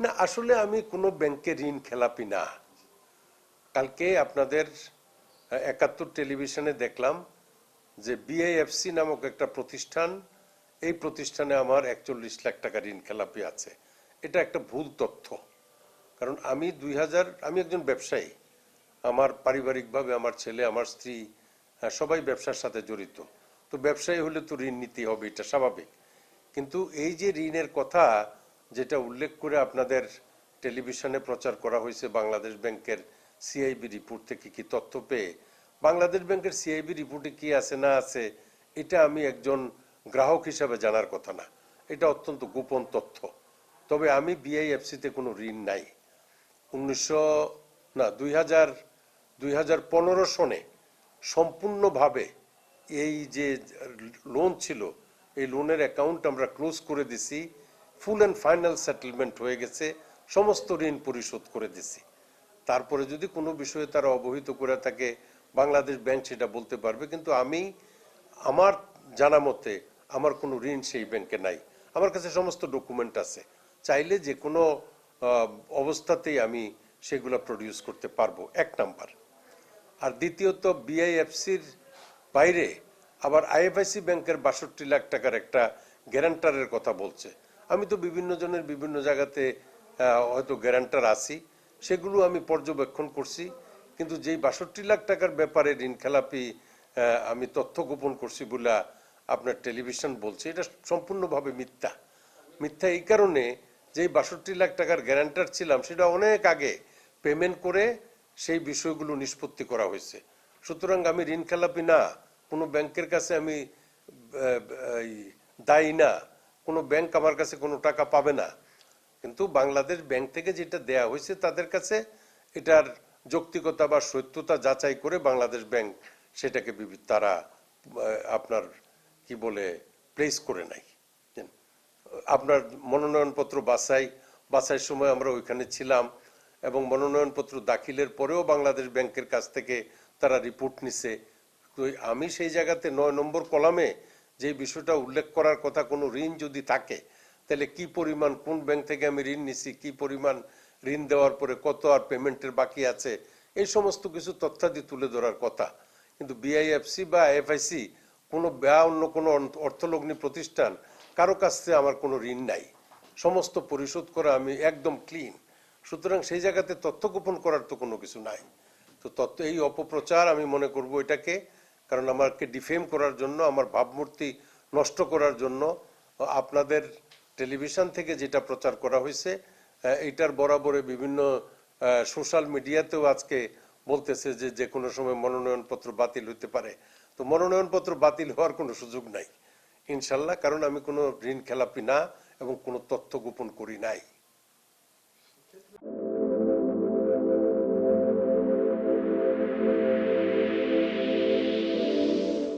না, আসলে আমি কোনো ব্যাংকে ঋণ খেলাপি না। কালকে আপনাদের ৭১ টেলিভিশনে দেখলাম যে বিআইএফসি নামক একটা প্রতিষ্ঠান, এই প্রতিষ্ঠানে আমার ৪১ লাখ টাকা ঋণ খেলাপি আছে। এটা একটা ভুল তথ্য। কারণ আমি একজন ব্যবসায়ী। আমার পারিবারিকভাবে আমার ছেলে, আমার স্ত্রী, সবাই ব্যবসার সাথে জড়িত। তো ব্যবসায়ী হলে তো ঋণ নিতে হবে, এটা স্বাভাবিক। কিন্তু এই যে ঋণের কথা যেটা উল্লেখ করে আপনাদের টেলিভিশনে প্রচার করা হয়েছে, বাংলাদেশ ব্যাংকের সিআইবি রিপোর্ট থেকে কি তথ্য পেয়ে, বাংলাদেশ ব্যাংকের সিআইবি রিপোর্টে কি আছে না আছে এটা আমি একজন গ্রাহক হিসাবে জানার কথা না। এটা অত্যন্ত গোপন তথ্য। তবে আমি বিআইএফসিতে কোনো ঋণ নাই। 1900 না 2015 সনে সম্পূর্ণভাবে এই যে লোন ছিল, এই লোনের অ্যাকাউন্ট আমরা ক্লোজ করে দিছি। ফুল অ্যান্ড ফাইনাল সেটেলমেন্ট হয়ে গেছে, সমস্ত ঋণ পরিশোধ করে দিছি। তারপরে যদি কোনো বিষয়ে তারা অবহিত করে থাকে, বাংলাদেশ ব্যাংক সেটা বলতে পারবে। কিন্তু আমার জানা মতে আমার কোনো ঋণ সেই ব্যাংকে নাই। আমার কাছে সমস্ত ডকুমেন্ট আছে, চাইলে যে কোনো অবস্থাতেই আমি সেগুলো প্রডিউস করতে পারবো, এক নাম্বার। আর দ্বিতীয়ত, বিআইএফসির বাইরে আবার আইএফআইসি ব্যাংকের ৬২ লাখ টাকার একটা গ্যারান্টারের কথা বলছে। আমি তো বিভিন্ন জনের বিভিন্ন জায়গাতে হয়তো গ্যারান্টার আছি, সেগুলো আমি পর্যবেক্ষণ করছি। কিন্তু যেই ৬২ লাখ টাকার ব্যাপারে ঋণ খেলাপি আমি তথ্য গোপন করছি বলে আপনার টেলিভিশন বলছে, এটা সম্পূর্ণভাবে মিথ্যা। মিথ্যা এই কারণে যে ৬২ লাখ টাকার গ্যারান্টার ছিলাম সেটা অনেক আগে পেমেন্ট করে সেই বিষয়গুলো নিষ্পত্তি করা হয়েছে। সুতরাং আমি ঋণ খেলাপি না, কোনো ব্যাংকের কাছে আমি দায়ী না, কোনো ব্যাংক আমার কাছে কোনো টাকা পাবে না। কিন্তু বাংলাদেশ ব্যাংক থেকে যেটা দেয়া হয়েছে তাদের কাছে এটার যৌক্তিকতা বা সত্যতা যাচাই করে বাংলাদেশ ব্যাংক সেটাকে তারা আপনার কি বলে প্লেস করে নাই। আপনার মনোনয়নপত্র বাছাইয়ের সময় আমরা ওইখানে ছিলাম, এবং মনোনয়নপত্র দাখিলের পরেও বাংলাদেশ ব্যাংকের কাছ থেকে তারা রিপোর্ট নিছে। তো আমি সেই জায়গাতে ৯ নম্বর কলামে যে বিষয়টা উল্লেখ করার কথা, কোনো ঋণ যদি থাকে তাহলে কি পরিমাণ, কোন ব্যাংক থেকে আমি ঋণ নিছি, কি পরিমাণ ঋণ দেওয়ার পরে কত আর পেমেন্টের বাকি আছে, এই সমস্ত কিছু তথ্যাদি তুলে ধরার কথা। কিন্তু বিআইএফসি বা আইএফআইসি কোনো অন্য কোনো অর্থলগ্নি প্রতিষ্ঠান, কারো কাছ থেকে আমার কোনো ঋণ নাই, সমস্ত পরিশোধ করা, আমি একদম ক্লিন। সুতরাং সেই জায়গাতে তথ্য গোপন করার তো কোনো কিছু নাই। তো এই অপপ্রচার আমি মনে করব এটাকে, কারণ আমাকে ডিফেম করার জন্য, আমার ভাবমূর্তি নষ্ট করার জন্য আপনাদের টেলিভিশন থেকে যেটা প্রচার করা হয়েছে, এইটার বরাবরে বিভিন্ন সোশ্যাল মিডিয়াতেও আজকে বলতেছে যে যে কোনো সময় মনোনয়নপত্র বাতিল হতে পারে। তো মনোনয়নপত্র বাতিল হওয়ার কোনো সুযোগ নাই ইনশাল্লাহ, কারণ আমি কোনো ঋণ খেলাপি না এবং কোনো তথ্য গোপন করি নাই।